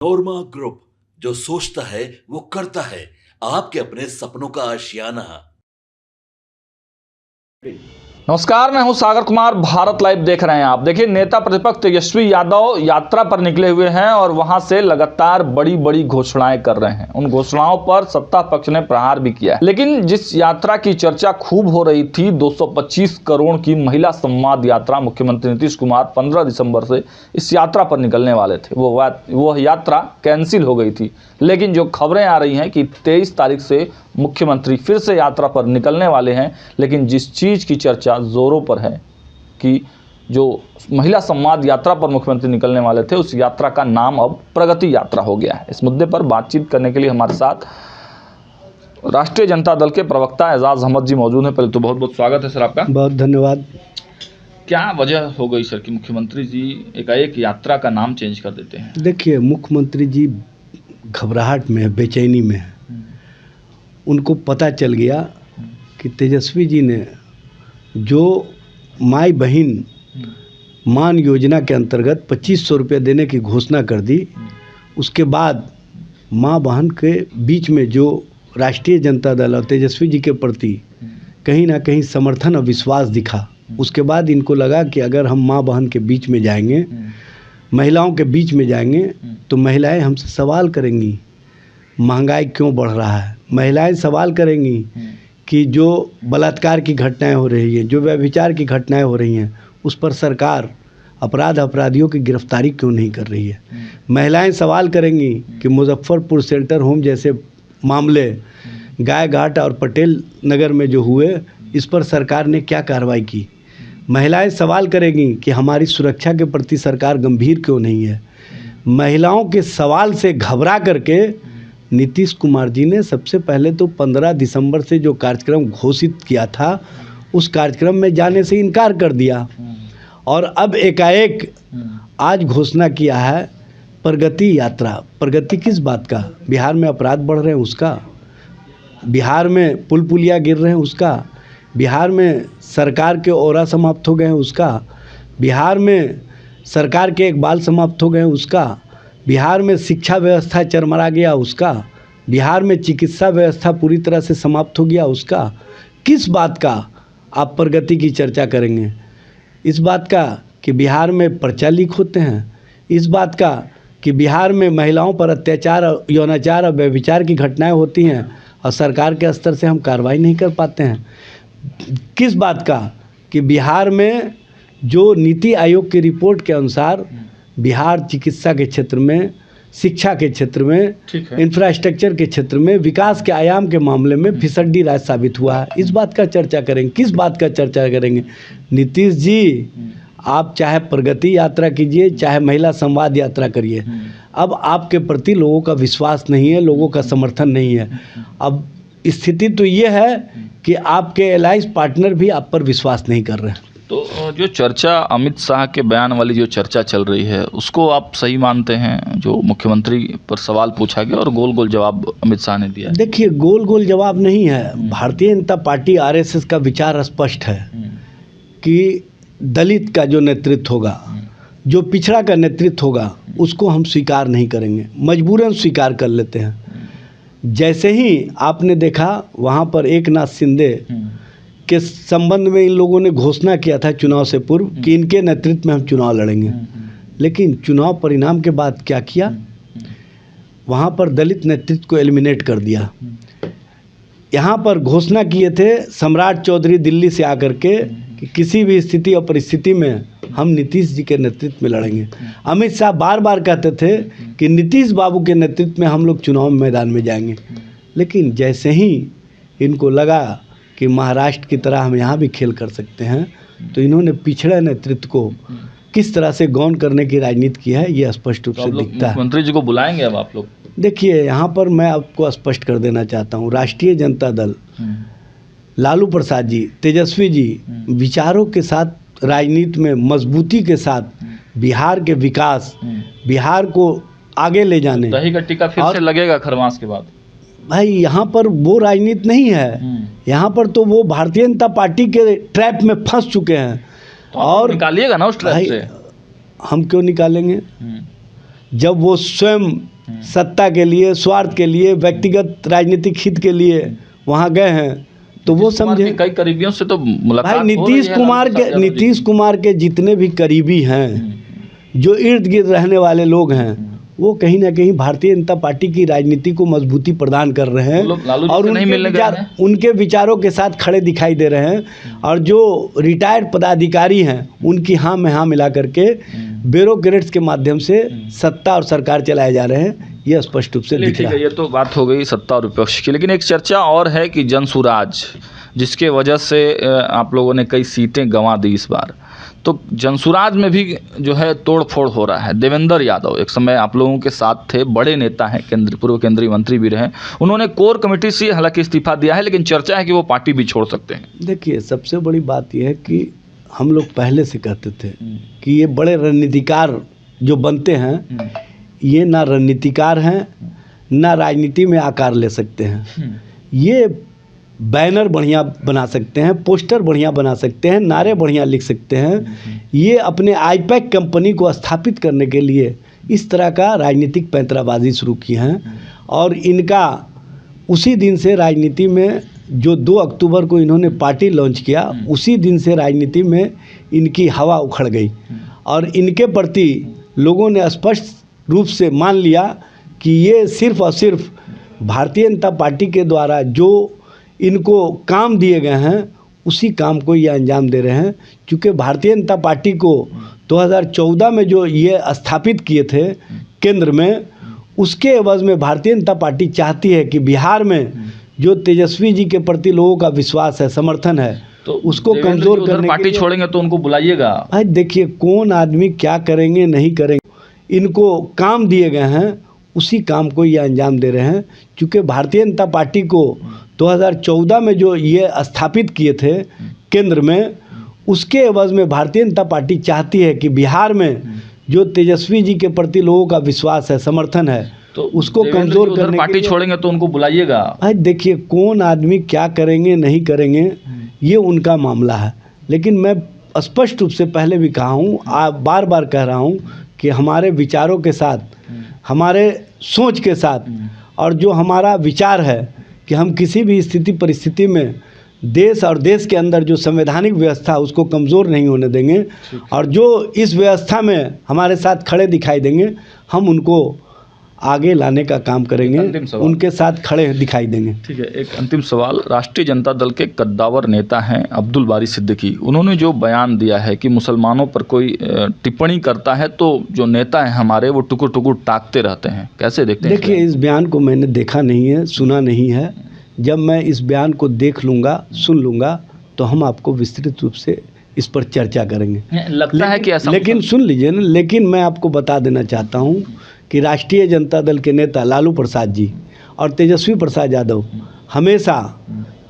नोरमा group, जो सोचता है वो करता है। आपके अपने सपनों का आशियाना। नमस्कार, मैं हूं सागर कुमार। भारत लाइव देख रहे हैं आप। देखिए, नेता प्रतिपक्ष तेजस्वी यादव यात्रा पर निकले हुए हैं और वहां से लगातार बड़ी बड़ी घोषणाएं कर रहे हैं। उन घोषणाओं पर सत्ता पक्ष ने प्रहार भी किया है। लेकिन जिस यात्रा की चर्चा खूब हो रही थी, 225 करोड़ की महिला संवाद यात्रा, मुख्यमंत्री नीतीश कुमार 15 दिसंबर से इस यात्रा पर निकलने वाले थे। वो यात्रा कैंसिल हो गई थी। लेकिन जो खबरें आ रही हैं कि 23 तारीख से मुख्यमंत्री फिर से यात्रा पर निकलने वाले हैं। लेकिन जिस चीज़ की चर्चा जोरों पर है कि जो महिला संवाद यात्रा पर मुख्यमंत्री निकलने वाले थे, उस यात्रा का नाम अब प्रगति यात्रा हो गया है। इस मुद्दे पर बातचीत करने के लिए हमारे साथ राष्ट्रीय जनता दल के प्रवक्ता एजाज अहमद जी मौजूद हैं। पहले तो बहुत बहुत स्वागत है सर आपका। बहुत धन्यवाद। क्या वजह हो गई सर कि मुख्यमंत्री जी एकाएक यात्रा का नाम चेंज कर देते हैं? देखिए, मुख्यमंत्री जी घबराहट में है, बेचैनी में है। उनको पता चल गया कि तेजस्वी जी ने जो माई बहन मान योजना के अंतर्गत 2500 रुपये देने की घोषणा कर दी, उसके बाद माँ बहन के बीच में जो राष्ट्रीय जनता दल और तेजस्वी जी के प्रति कहीं ना कहीं समर्थन और विश्वास दिखा, उसके बाद इनको लगा कि अगर हम माँ बहन के बीच में जाएंगे, महिलाओं के बीच में जाएंगे, तो महिलाएं हमसे सवाल करेंगी महंगाई क्यों बढ़ रहा है। महिलाएं सवाल करेंगी कि जो बलात्कार की घटनाएं हो रही हैं, जो व्यभिचार की घटनाएं हो रही हैं, उस पर सरकार अपराधियों की गिरफ्तारी क्यों नहीं कर रही है। महिलाएं सवाल करेंगी कि मुजफ्फरपुर सेंटर होम जैसे मामले गाय घाट और पटेल नगर में जो हुए, इस पर सरकार ने क्या कार्रवाई की। महिलाएं सवाल करेंगी कि हमारी सुरक्षा के प्रति सरकार गंभीर क्यों नहीं है। महिलाओं के सवाल से घबरा करके नीतीश कुमार जी ने सबसे पहले तो 15 दिसंबर से जो कार्यक्रम घोषित किया था, उस कार्यक्रम में जाने से इनकार कर दिया और अब एकाएक आज घोषणा किया है प्रगति यात्रा। प्रगति किस बात का? बिहार में अपराध बढ़ रहे हैं उसका, बिहार में पुल पुलिया गिर रहे हैं उसका, बिहार में सरकार के औरा समाप्त हो गए हैं उसका, बिहार में सरकार के इकबाल समाप्त हो गए हैं उसका, बिहार में शिक्षा व्यवस्था चरमरा गया उसका, बिहार में चिकित्सा व्यवस्था पूरी तरह से समाप्त हो गया उसका। किस बात का आप प्रगति की चर्चा करेंगे? इस बात का कि बिहार में पर्चा लीक होते हैं, इस बात का कि बिहार में महिलाओं पर अत्याचार, यौनाचार और व्यभिचार की घटनाएं होती हैं और सरकार के स्तर से हम कार्रवाई नहीं कर पाते हैं। किस बात का कि बिहार में जो नीति आयोग की रिपोर्ट के अनुसार बिहार चिकित्सा के क्षेत्र में, शिक्षा के क्षेत्र में, इंफ्रास्ट्रक्चर के क्षेत्र में, विकास के आयाम के मामले में फिसड्डी राज्य साबित हुआ है। इस बात का चर्चा करेंगे? किस बात का चर्चा करेंगे? नीतीश जी, आप चाहे प्रगति यात्रा कीजिए, चाहे महिला संवाद यात्रा करिए, अब आपके प्रति लोगों का विश्वास नहीं है, लोगों का समर्थन नहीं है। अब स्थिति तो ये है कि आपके एलायंस पार्टनर भी आप पर विश्वास नहीं कर रहे हैं। तो जो चर्चा अमित शाह के बयान वाली जो चर्चा चल रही है, उसको आप सही मानते हैं? जो मुख्यमंत्री पर सवाल पूछा गया और गोल गोल जवाब अमित शाह ने दिया। देखिए, गोल गोल जवाब नहीं है। भारतीय जनता पार्टी आरएसएस का विचार स्पष्ट है कि दलित का जो नेतृत्व होगा, जो पिछड़ा का नेतृत्व होगा, उसको हम स्वीकार नहीं करेंगे। मजबूरन स्वीकार कर लेते हैं। जैसे ही आपने देखा वहाँ पर एकनाथ शिंदे के संबंध में इन लोगों ने घोषणा किया था चुनाव से पूर्व कि इनके नेतृत्व में हम चुनाव लड़ेंगे, लेकिन चुनाव परिणाम के बाद क्या किया? वहाँ पर दलित नेतृत्व को एलिमिनेट कर दिया। यहाँ पर घोषणा किए थे सम्राट चौधरी दिल्ली से आकर के कि किसी भी स्थिति और परिस्थिति में हम नीतीश जी के नेतृत्व में लड़ेंगे। अमित शाह बार बार कहते थे कि नीतीश बाबू के नेतृत्व में हम लोग चुनाव मैदान में जाएंगे, लेकिन जैसे ही इनको लगा कि महाराष्ट्र की तरह हम यहाँ भी खेल कर सकते हैं, तो इन्होंने पिछड़े नेतृत्व को किस तरह से गौन करने की राजनीति की है, ये स्पष्ट रूप से दिखता है। मुख्यमंत्री जी को बुलाएंगे अब आप लोग? देखिए, यहाँ पर मैं आपको स्पष्ट कर देना चाहता हूँ, राष्ट्रीय जनता दल, लालू प्रसाद जी, तेजस्वी जी विचारों के साथ, राजनीति में मजबूती के साथ बिहार के विकास, बिहार को आगे ले जाने। दही का टिक्का फिर से लगेगा खरमास के बाद? भाई, यहाँ पर वो राजनीति नहीं है। यहाँ पर तो वो भारतीय जनता पार्टी के ट्रैप में फंस चुके हैं। तो और निकालिएगा ना उस ट्रैप से। हम क्यों निकालेंगे? जब वो स्वयं सत्ता के लिए, स्वार्थ के लिए, व्यक्तिगत राजनीतिक हित के लिए वहाँ गए हैं, तो वो समझे। कई करीबियों से तो मुलाकात भाई हो रही है नीतीश कुमार के जितने भी करीबी हैं, जो इर्द गिर्द रहने वाले लोग हैं, वो कहीं ना कहीं भारतीय जनता पार्टी की राजनीति को मजबूती प्रदान कर रहे हैं और उनके विचारों के साथ खड़े दिखाई दे रहे हैं। और जो रिटायर्ड पदाधिकारी हैं, उनकी हाँ में हाँ मिला करके ब्यूरोक्रेट्स के माध्यम से सत्ता और सरकार चलाए जा रहे हैं, ये स्पष्ट रूप से दिख रहा है। ये तो बात हो गई सत्ता और विपक्ष की, लेकिन एक चर्चा और है कि जनसुराज, जिसके वजह से आप लोगों ने कई सीटें गंवा दी इस बार, तो जनसुराज में भी जो है तोड़ फोड़ हो रहा है। देवेंद्र यादव एक समय आप लोगों के साथ थे, बड़े नेता हैं, पूर्व केंद्रीय मंत्री भी रहे, उन्होंने कोर कमेटी से हालांकि इस्तीफा दिया है, लेकिन चर्चा है कि वो पार्टी भी छोड़ सकते हैं। देखिए, सबसे बड़ी बात यह है कि हम लोग पहले से कहते थे कि ये बड़े रणनीतिकार जो बनते हैं, ये ना रणनीतिकार हैं, ना राजनीति में आकार ले सकते हैं। ये बैनर बढ़िया बना सकते हैं, पोस्टर बढ़िया बना सकते हैं, नारे बढ़िया लिख सकते हैं। ये अपने आईपैक कंपनी को स्थापित करने के लिए इस तरह का राजनीतिक पैंतराबाजी शुरू की हैं। और इनका उसी दिन से राजनीति में, जो 2 अक्टूबर को इन्होंने पार्टी लॉन्च किया, उसी दिन से राजनीति में इनकी हवा उखड़ गई और इनके प्रति लोगों ने स्पष्ट रूप से मान लिया कि ये सिर्फ और सिर्फ भारतीय जनता पार्टी के द्वारा जो इनको काम दिए गए हैं, उसी काम को ये अंजाम दे रहे हैं। क्योंकि भारतीय जनता पार्टी को 2014 में जो ये स्थापित किए थे केंद्र में, उसके एवज में भारतीय जनता पार्टी चाहती है कि बिहार में जो तेजस्वी जी के प्रति लोगों का विश्वास है, समर्थन है, तो उसको कमज़ोर करने पार्टी के लिए छोड़ेंगे तो उनको बुलाइएगा। भाई देखिए, कौन आदमी क्या करेंगे नहीं करेंगे, इनको काम दिए गए हैं, उसी काम को ये अंजाम दे रहे हैं। क्योंकि भारतीय जनता पार्टी को 2014 में जो ये स्थापित किए थे केंद्र में, उसके एवज में भारतीय जनता पार्टी चाहती है कि बिहार में जो तेजस्वी जी के प्रति लोगों का विश्वास है, समर्थन है, तो उसको कमज़ोर करने पार्टी छोड़ेंगे तो उनको बुलाइएगा। भाई देखिए, कौन आदमी क्या करेंगे नहीं करेंगे, ये उनका मामला है। लेकिन मैं स्पष्ट रूप से पहले भी कहा हूँ, बार बार कह रहा हूँ कि हमारे विचारों के साथ, हमारे सोच के साथ, और जो हमारा विचार है कि हम किसी भी स्थिति परिस्थिति में देश और देश के अंदर जो संवैधानिक व्यवस्था उसको कमज़ोर नहीं होने देंगे, और जो इस व्यवस्था में हमारे साथ खड़े दिखाई देंगे, हम उनको आगे लाने का काम करेंगे, उनके साथ खड़े दिखाई देंगे। ठीक है, एक अंतिम सवाल। राष्ट्रीय जनता दल के कद्दावर नेता हैं अब्दुल बारी सिद्दीकी, उन्होंने जो बयान दिया है कि मुसलमानों पर कोई टिप्पणी करता है तो जो नेता हैं हमारे वो टुकुर टुकुर टाकते रहते हैं, कैसे देखते हैं? देखिए, इस बयान को मैंने देखा नहीं है, सुना नहीं है। जब मैं इस बयान को देख लूँगा, सुन लूँगा, तो हम आपको विस्तृत रूप से इस पर चर्चा करेंगे। लगता है कि ऐसा, लेकिन सुन लीजिए ना, लेकिन मैं आपको बता देना चाहता हूँ कि राष्ट्रीय जनता दल के नेता लालू प्रसाद जी और तेजस्वी प्रसाद यादव हमेशा,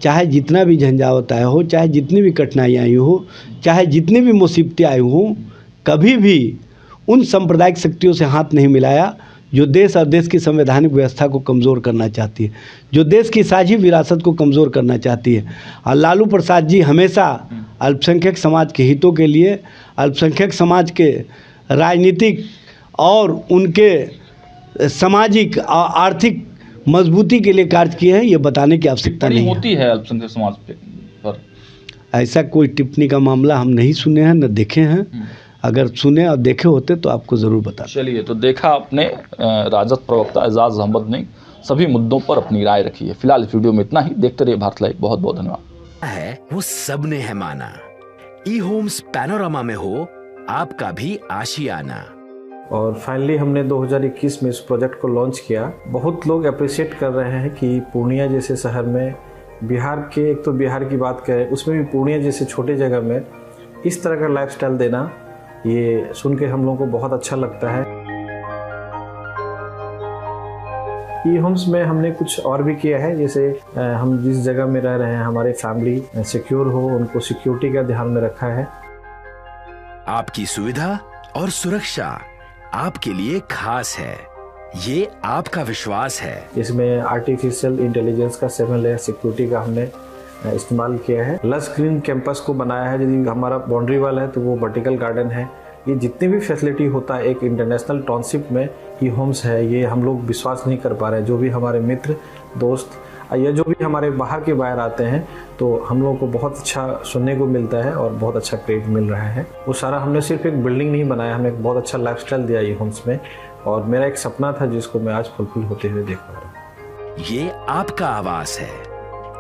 चाहे जितना भी झंझावत आया हो, चाहे जितनी भी कठिनाइयाँ आई हो, चाहे जितनी भी मुसीबतें आई हों, कभी भी उन सांप्रदायिक शक्तियों से हाथ नहीं मिलाया जो देश और देश की संवैधानिक व्यवस्था को कमज़ोर करना चाहती है, जो देश की साझी विरासत को कमज़ोर करना चाहती है। और लालू प्रसाद जी हमेशा अल्पसंख्यक समाज के हितों के लिए, अल्पसंख्यक समाज के राजनीतिक और उनके सामाजिक और आर्थिक मजबूती के लिए कार्य किए हैं। ये बताने की आवश्यकता नहीं होती है अल्पसंख्यक समाज पर। ऐसा कोई टिप्पणी का मामला हम नहीं सुने हैं, न देखे हैं। अगर सुने और देखे होते तो आपको ज़रूर बता। चलिए, तो देखा आपने, राजद प्रवक्ता एजाज अहमद ने सभी मुद्दों पर अपनी राय रखी है। फिलहाल इस वीडियो में इतना ही। देखते रहिए भारत लाइव। बहुत बहुत धन्यवाद। है वो सबने है माना, ई होम्स पैनोरामा में हो आपका भी आशियाना। और फाइनली हमने 2021 में इस प्रोजेक्ट को लॉन्च किया। बहुत लोग अप्रिशिएट कर रहे हैं कि पूर्णिया जैसे शहर में, बिहार के, एक तो बिहार की बात करें उसमें भी पूर्णिया जैसे छोटे जगह में इस तरह का लाइफस्टाइल देना, ये सुन के हम लोगों को बहुत अच्छा लगता है। ई होम्स में हमने कुछ और भी किया है, जैसे हम जिस जगह में रह रहे हैं हमारे फैमिली सिक्योर हो, उनको सिक्योरिटी का ध्यान में रखा है। आपकी सुविधा और सुरक्षा आपके लिए खास है, ये आपका विश्वास है। इसमें आर्टिफिशियल इंटेलिजेंस का 7 लेयर सिक्योरिटी का हमने इस्तेमाल किया है। लस ग्रीन कैंपस को बनाया है। यदि हमारा बाउंड्री वाल है तो वो वर्टिकल गार्डन है। ये जितनी भी फैसिलिटी होता है एक इंटरनेशनल टाउनशिप में, ई होम्स है ये हम लोग विश्वास नहीं कर पा रहे हैं। जो भी हमारे मित्र दोस्त या जो भी हमारे बाहर के बाहर आते हैं तो हम लोगों को बहुत अच्छा सुनने को मिलता है और बहुत अच्छा क्रेडिट मिल रहा है। वो सारा हमने सिर्फ एक बिल्डिंग नहीं बनाया, हमें एक बहुत अच्छा लाइफस्टाइल दिया ई होम्स में, और मेरा एक सपना था जिसको मैं आज फुलफिल होते हुए देख पा रहा हूँ। ये आपका आवास है।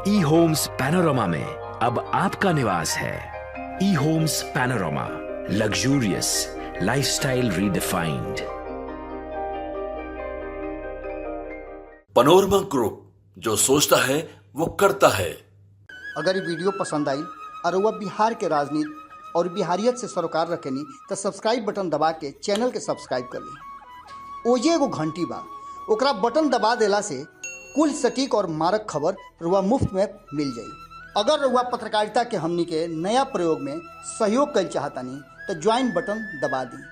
ई होम्स पैनोरामा में अब आपका निवास है। E homes Panorama, luxurious lifestyle redefined. Panorama group, जो सोचता है वो करता है। अगर ये वीडियो पसंद आई और वह बिहार के राजनीति और बिहारियत से सरोकार रखेनी तो सब्सक्राइब बटन दबा के चैनल के सब्सक्राइब कर ली। ओजे एगो घंटी बा, ओकरा बटन दबा देला से कुल सटीक और मारक खबर रुआ मुफ्त में मिल जाई। अगर रुआ पत्रकारिता के हमनी के नया प्रयोग में सहयोग कर चाहतानी तो ज्वाइन बटन दबा दी।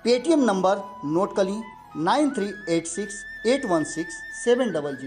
पेटीएम नंबर नोट कर ली 9386 816 700।